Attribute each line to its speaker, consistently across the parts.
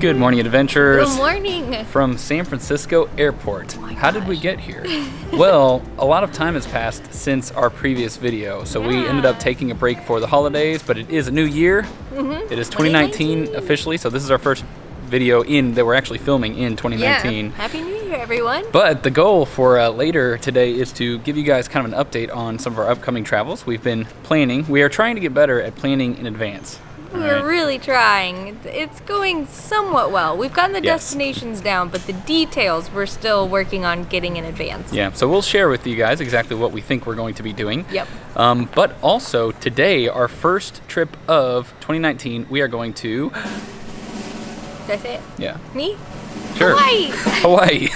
Speaker 1: Good morning, adventurers.
Speaker 2: Good morning.
Speaker 1: From San Francisco Airport.
Speaker 2: Oh
Speaker 1: How did we get here? Well, a lot of time has passed since our previous video, so we ended up taking a break for the holidays, but it is a new year. It is 2019 officially, so this is our first video that we're actually filming in 2019.
Speaker 2: Yeah. Happy New Year, everyone.
Speaker 1: But the goal for later today is to give you guys kind of an update on some of our upcoming travels. We've been planning. We are trying to get better at planning in advance.
Speaker 2: We're really trying. It's going somewhat well. We've gotten the destinations down, but the details we're still working on getting in advance.
Speaker 1: Yeah, so we'll share with you guys exactly what we think we're going to be doing.
Speaker 2: Yep.
Speaker 1: But also today, our first trip of 2019, we are going to...
Speaker 2: Did I say it?
Speaker 1: Yeah.
Speaker 2: Me?
Speaker 1: Sure.
Speaker 2: Hawaii.
Speaker 1: Hawaii.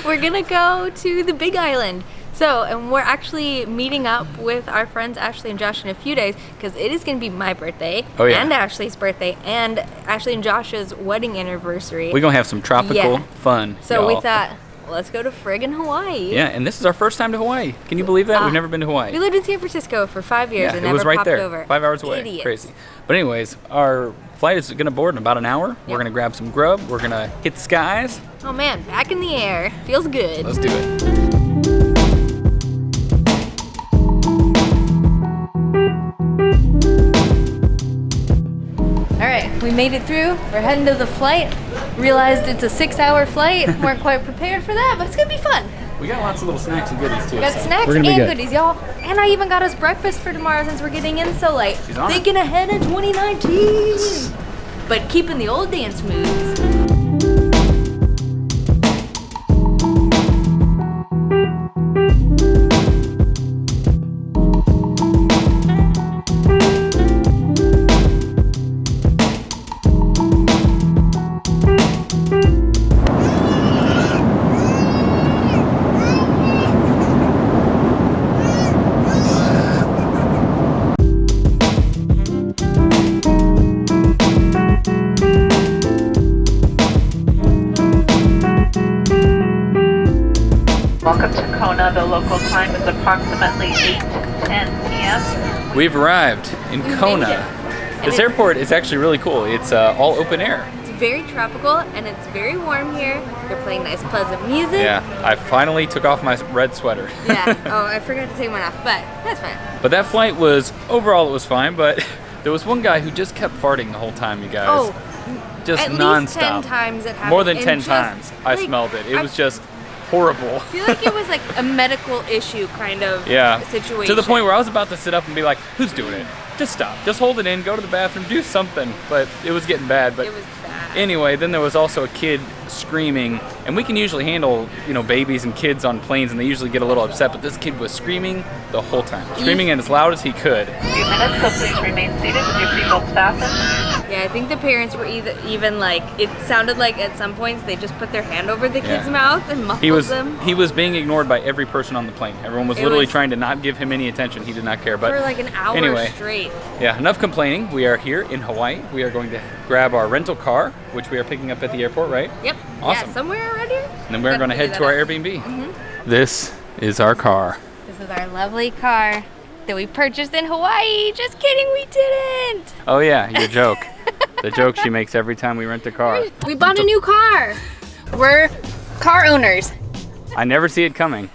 Speaker 2: We're gonna go to the Big Island. So, and we're actually meeting up with our friends Ashley and Josh in a few days because it is going to be my birthday and Ashley's birthday and Ashley and Josh's wedding anniversary.
Speaker 1: We're going to have some tropical fun.
Speaker 2: So we thought, let's go to friggin' Hawaii.
Speaker 1: Yeah, and this is our first time to Hawaii. Can you believe that? We've never been to Hawaii.
Speaker 2: We lived in San Francisco for 5 years and
Speaker 1: it was
Speaker 2: never
Speaker 1: right
Speaker 2: popped
Speaker 1: there,
Speaker 2: over.
Speaker 1: 5 hours away.
Speaker 2: Idiots.
Speaker 1: Crazy. But anyways, our flight is going to board in about an hour. We're going to grab some grub. We're going to hit the skies.
Speaker 2: Oh man, back in the air. Feels good.
Speaker 1: Let's do it.
Speaker 2: Alright, we made it through. We're heading to the flight. Realized it's a 6-hour flight. Weren't quite prepared for that, but it's gonna be fun.
Speaker 1: We got lots of little snacks and goodies too.
Speaker 2: We got snacks and goodies, y'all. And I even got us breakfast for tomorrow since we're getting in so late. Thinking ahead in 2019. But keeping the old dance moves.
Speaker 3: Welcome to Kona. The local time is approximately 8:10 p.m.
Speaker 1: We've arrived in Kona. This airport is actually really cool. It's all open air.
Speaker 2: It's very tropical and it's very warm here. They're playing nice, pleasant music.
Speaker 1: Yeah, I finally took off my red sweater.
Speaker 2: Yeah. Oh, I forgot to take mine off, but that's fine.
Speaker 1: But that flight was, overall it was fine, but there was one guy who just kept farting the whole time, you guys.
Speaker 2: Oh,
Speaker 1: just
Speaker 2: at
Speaker 1: nonstop.
Speaker 2: least 10 times it happened.
Speaker 1: More than 10 times I smelled it. It was just horrible.
Speaker 2: I feel like it was like a medical issue kind of situation.
Speaker 1: To the point where I was about to sit up and be like, who's doing it? Just stop. Just hold it in, go to the bathroom, do something. But it was getting bad. But
Speaker 2: it was bad.
Speaker 1: Anyway, then there was also a kid screaming, and we can usually handle, babies and kids on planes, and they usually get a little upset, but this kid was screaming the whole time. Screaming as loud as he could.
Speaker 3: A few minutes, so please remain seated with your seatbelt fastened.
Speaker 2: Yeah, I think the parents were even like, it sounded like at some points they just put their hand over the kid's mouth and muffled them.
Speaker 1: He was being ignored by every person on the plane. Everyone was literally trying to not give him any attention. He did not care. But
Speaker 2: for like an hour straight.
Speaker 1: Yeah, enough complaining. We are here in Hawaii. We are going to grab our rental car, which we are picking up at the airport, right?
Speaker 2: Yep.
Speaker 1: Awesome.
Speaker 2: Yeah, somewhere around here.
Speaker 1: And then we're going to head to our Airbnb. This is our car.
Speaker 2: This is our lovely car that we purchased in Hawaii. Just kidding, we didn't.
Speaker 1: Oh yeah, your joke. The joke she makes every time we rent a car.
Speaker 2: We bought a new car. We're car owners.
Speaker 1: I never see it coming.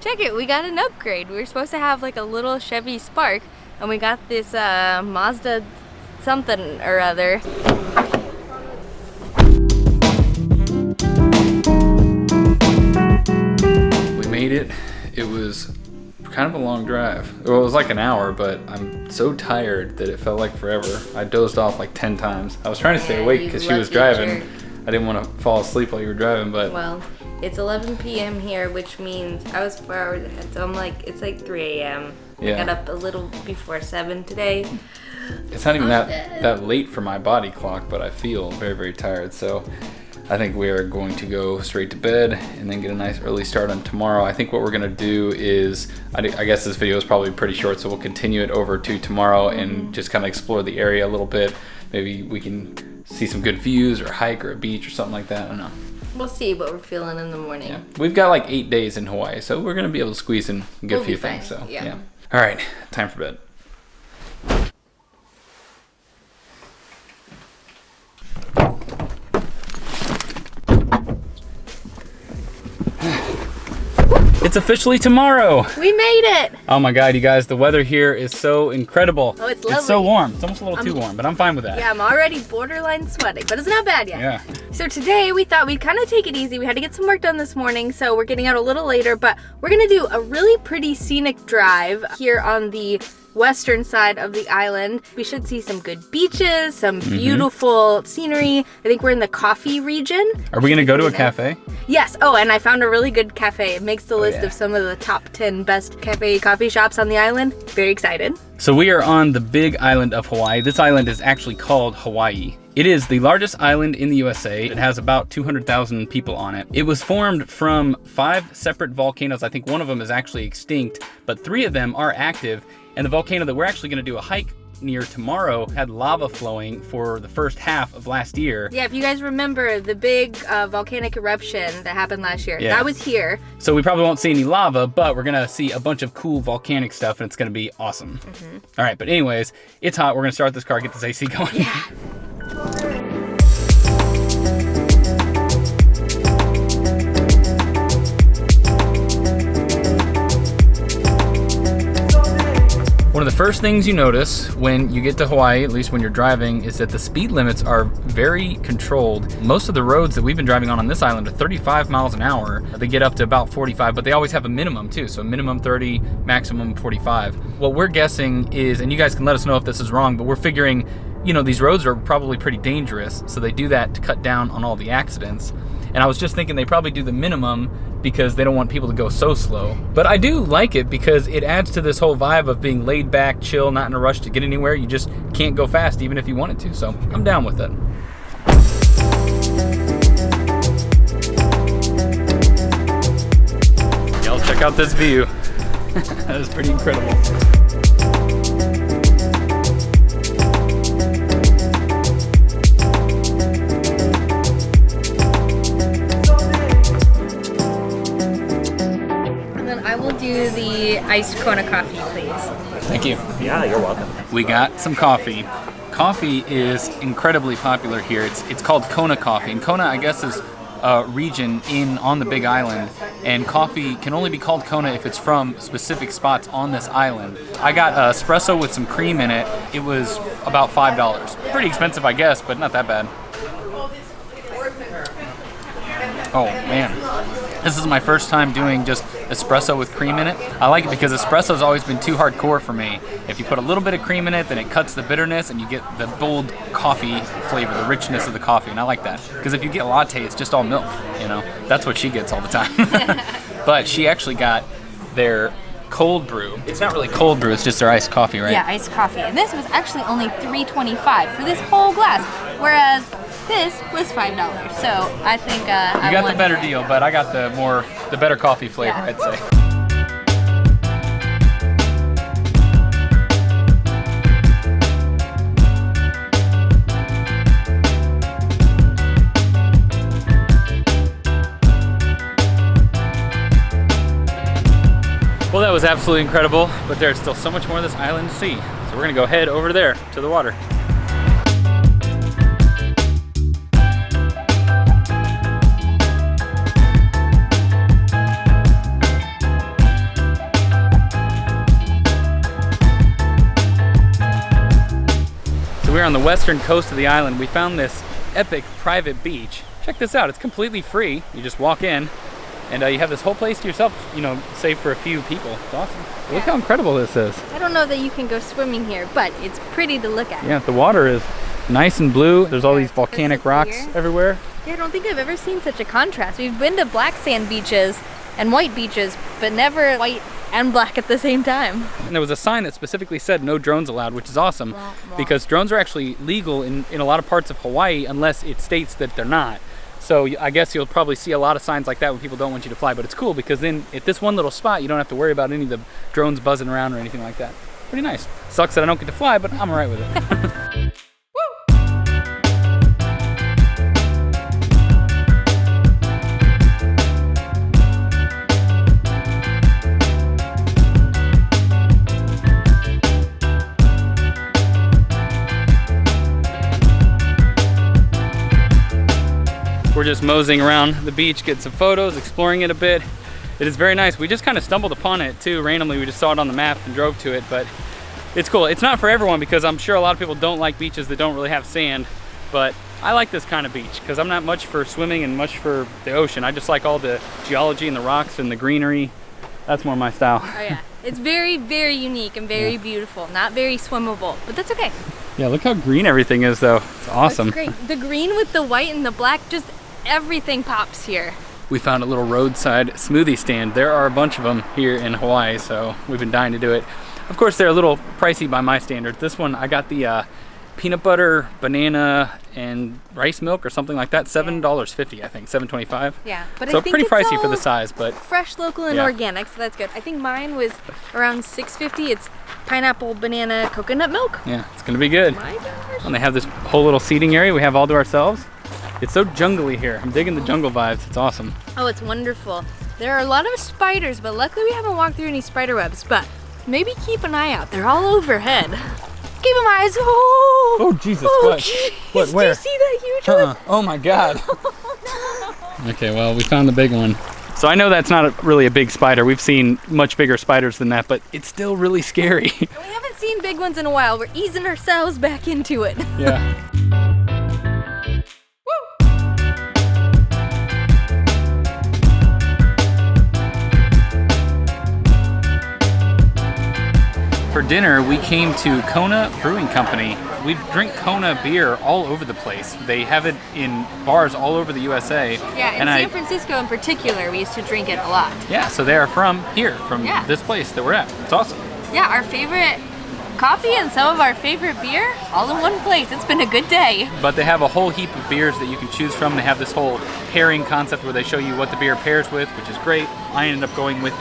Speaker 2: Check it, we got an upgrade. We were supposed to have like a little Chevy Spark, and we got this Mazda something or other.
Speaker 1: We made it. It was kind of a long drive. Well, it was like an hour, but I'm so tired that it felt like forever. I dozed off like 10 times. I was trying to stay awake because she was driving. I didn't want to fall asleep while you were driving, but...
Speaker 2: Well, it's 11 p.m. here, which means I was 4 hours ahead, so it's like 3 a.m.
Speaker 1: Yeah.
Speaker 2: I got up a little before 7 today.
Speaker 1: It's not even that late for my body clock, but I feel very, very tired, so... I think we are going to go straight to bed and then get a nice early start on tomorrow. I think what we're gonna do is, I guess this video is probably pretty short, so we'll continue it over to tomorrow and just kind of explore the area a little bit. Maybe we can see some good views or hike or a beach or something like that, I don't know.
Speaker 2: We'll see what we're feeling in the morning.
Speaker 1: Yeah. We've got like 8 days in Hawaii, so we're gonna be able to squeeze in a good few things. So yeah. All right, time for bed. It's officially tomorrow.
Speaker 2: We made it.
Speaker 1: Oh my God, you guys, the weather here is so incredible.
Speaker 2: Oh, it's lovely.
Speaker 1: It's so warm. It's almost a little too warm, but I'm fine with that.
Speaker 2: Yeah, I'm already borderline sweating, but it's not bad yet.
Speaker 1: Yeah.
Speaker 2: So today we thought we'd kind of take it easy. We had to get some work done this morning, so we're getting out a little later, but we're gonna do a really pretty scenic drive here on the western side of the island. We should see some good beaches, some beautiful scenery. I think we're in the coffee region.
Speaker 1: Are we gonna go to a cafe?
Speaker 2: Yes. Oh, and I found a really good cafe. It makes the list of some of the top 10 best coffee shops on the island. Very excited.
Speaker 1: So we are on the big island of Hawaii. This island is actually called Hawaii. It is the largest island in the USA. It has about 200,000 people on it. It was formed from 5 separate volcanoes. I think one of them is actually extinct, but 3 of them are active. And the volcano that we're actually gonna do a hike near tomorrow had lava flowing for the first half of last year.
Speaker 2: Yeah, if you guys remember the big volcanic eruption that happened last year, that was here.
Speaker 1: So we probably won't see any lava, but we're gonna see a bunch of cool volcanic stuff and it's gonna be awesome. All right, but anyways, it's hot. We're gonna start this car, get this AC going.
Speaker 2: Yeah.
Speaker 1: One of the first things you notice when you get to Hawaii, at least when you're driving, is that the speed limits are very controlled. Most of the roads that we've been driving on this island are 35 miles an hour. They get up to about 45, but they always have a minimum too. So minimum 30, maximum 45. What we're guessing is, and you guys can let us know if this is wrong, but we're figuring, you know, these roads are probably pretty dangerous. So they do that to cut down on all the accidents. And I was just thinking they probably do the minimum because they don't want people to go so slow. But I do like it because it adds to this whole vibe of being laid back, chill, not in a rush to get anywhere. You just can't go fast even if you wanted to. So I'm down with it. Y'all check out this view. That is pretty incredible.
Speaker 2: Do the iced Kona Coffee, please.
Speaker 1: Thank you.
Speaker 4: Yeah, you're welcome.
Speaker 1: We got some coffee. Coffee is incredibly popular here. It's called Kona Coffee, and Kona, I guess, is a region on the Big Island, and coffee can only be called Kona if it's from specific spots on this island. I got espresso with some cream in it. It was about $5. Pretty expensive, I guess, but not that bad. Oh man, this is my first time doing just espresso with cream in it. I like it because espresso's always been too hardcore for me. If you put a little bit of cream in it, then it cuts the bitterness and you get the bold coffee flavor, the richness of the coffee, and I like that. Because if you get a latte, it's just all milk, you know? That's what she gets all the time. But she actually got their cold brew. It's not really cold brew, it's just their iced coffee, right?
Speaker 2: Yeah, iced coffee. And this was actually only $3.25 for this whole glass, whereas this was $5. So I think
Speaker 1: you got the better deal, but I got the better coffee flavor, I'd say. Well, that was absolutely incredible, but there's still so much more of this island to see. So we're gonna go head over there to the water. So we're on the western coast of the island. We found this epic private beach. Check this out, it's completely free. You just walk in, and you have this whole place to yourself, you know, save for a few people. It's awesome. Look how incredible this is.
Speaker 2: I don't know that you can go swimming here, but it's pretty to look at.
Speaker 1: Yeah, the water is nice and blue. There's all these volcanic rocks everywhere.
Speaker 2: Yeah, I don't think I've ever seen such a contrast. We've been to black sand beaches and white beaches, but never white and black at the same time.
Speaker 1: And there was a sign that specifically said no drones allowed, which is awesome because drones are actually legal in a lot of parts of Hawaii unless it states that they're not. So I guess you'll probably see a lot of signs like that when people don't want you to fly, but it's cool because then at this one little spot, you don't have to worry about any of the drones buzzing around or anything like that. Pretty nice. Sucks that I don't get to fly, but I'm all right with it. We're just moseying around the beach, getting some photos, exploring it a bit. It is very nice. We just kind of stumbled upon it too randomly. We just saw it on the map and drove to it, but it's cool. It's not for everyone because I'm sure a lot of people don't like beaches that don't really have sand, but I like this kind of beach because I'm not much for swimming and much for the ocean. I just like all the geology and the rocks and the greenery. That's more my style.
Speaker 2: Oh yeah, it's very, very unique and very beautiful. Not very swimmable, but that's okay.
Speaker 1: Yeah, look how green everything is though. It's awesome.
Speaker 2: That's great. The green with the white and the black, just everything pops here.
Speaker 1: We found a little roadside smoothie stand. There are a bunch of them here in Hawaii, so we've been dying to do it. Of course, they're a little pricey by my standards. This one, I got the peanut butter, banana, and rice milk or something like that. $7.50, I think, $7.25.
Speaker 2: Yeah, but
Speaker 1: so
Speaker 2: I think
Speaker 1: pretty
Speaker 2: it's
Speaker 1: pricey for
Speaker 2: all
Speaker 1: the size, but
Speaker 2: fresh, local, and organic, so that's good. I think mine was around $6.50. It's pineapple, banana, coconut milk.
Speaker 1: Yeah, it's gonna be good.
Speaker 2: My gosh.
Speaker 1: And they have this whole little seating area we have all to ourselves. It's so jungly here. I'm digging the jungle vibes. It's awesome.
Speaker 2: Oh, it's wonderful. There are a lot of spiders, but luckily we haven't walked through any spider webs, but maybe keep an eye out. They're all overhead. Keep them eyes.
Speaker 1: Oh, Jesus. What?
Speaker 2: Geez.
Speaker 1: What? Where?
Speaker 2: Do you see that huge one?
Speaker 1: Oh my God.
Speaker 2: Oh, no.
Speaker 1: Okay, well, we found the big one. So I know that's not really a big spider. We've seen much bigger spiders than that, but it's still really scary.
Speaker 2: We haven't seen big ones in a while. We're easing ourselves back into it.
Speaker 1: Yeah. For dinner, we came to Kona Brewing Company. We drink Kona beer all over the place. They have it in bars all over the USA.
Speaker 2: Yeah, in San Francisco in particular, we used to drink it a lot.
Speaker 1: Yeah, so they are from here, from this place that we're at. It's awesome.
Speaker 2: Yeah, our favorite coffee and some of our favorite beer, all in one place. It's been a good day.
Speaker 1: But they have a whole heap of beers that you can choose from. They have this whole pairing concept where they show you what the beer pairs with, which is great. I ended up going with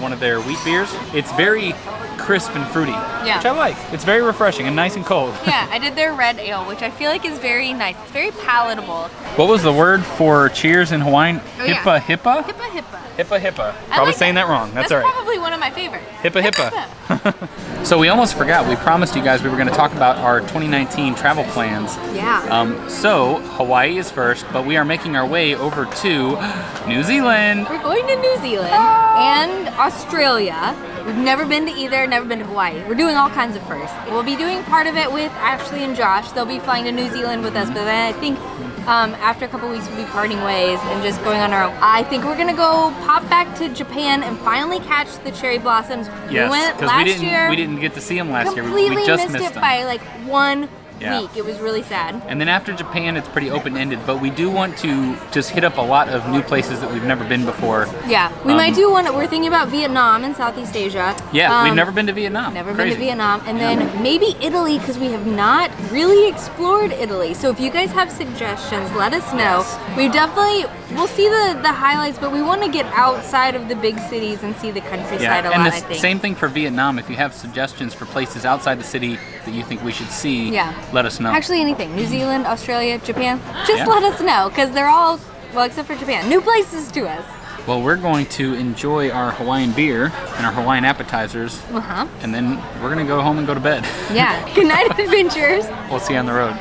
Speaker 1: one of their wheat beers. It's very crisp and fruity, which I like. It's very refreshing and nice and cold.
Speaker 2: Yeah, I did their red ale, which I feel like is very nice. It's very palatable.
Speaker 1: What was the word for cheers in Hawaiian?
Speaker 2: Oh,
Speaker 1: hippa hippa?
Speaker 2: Hippa hippa.
Speaker 1: Hippa hippa. Probably saying that wrong. That's all right.
Speaker 2: Probably one of my favorites.
Speaker 1: Hippa hippa. So we almost forgot. We promised you guys we were going to talk about our 2019 travel plans.
Speaker 2: Yeah.
Speaker 1: So Hawaii is first, but we are making our way over to New Zealand.
Speaker 2: We're going to New Zealand and Australia. We've never been to either, never been to Hawaii. We're doing all kinds of firsts. We'll be doing part of it with Ashley and Josh. They'll be flying to New Zealand with us, but then I think after a couple weeks we'll be parting ways and just going on our own. I think we're gonna go pop back to Japan and finally catch the cherry blossoms.
Speaker 1: Yes,
Speaker 2: we went last year.
Speaker 1: We didn't get to see them last year.
Speaker 2: Completely
Speaker 1: We just
Speaker 2: missed it
Speaker 1: them.
Speaker 2: by like 1 week. It was really sad.
Speaker 1: And then after Japan, it's pretty open-ended, but we do want to just hit up a lot of new places that we've never been before.
Speaker 2: Yeah, we might do one. We're thinking about Vietnam and Southeast Asia.
Speaker 1: Yeah, we've never been to Vietnam.
Speaker 2: Never been to Vietnam. And then maybe Italy, because we have not really explored Italy. So if you guys have suggestions, let us know. We definitely, we'll see the highlights, but we want to get outside of the big cities and see the countryside a lot, I think.
Speaker 1: Same thing for Vietnam. If you have suggestions for places outside the city that you think we should see, let us know.
Speaker 2: Actually, anything. New Zealand, Australia, Japan. Just let us know, because they're all, well, except for Japan, new places to us.
Speaker 1: Well, we're going to enjoy our Hawaiian beer and our Hawaiian appetizers, and then we're going to go home and go to bed.
Speaker 2: Yeah. Good night, adventurers.
Speaker 1: We'll see you on the road.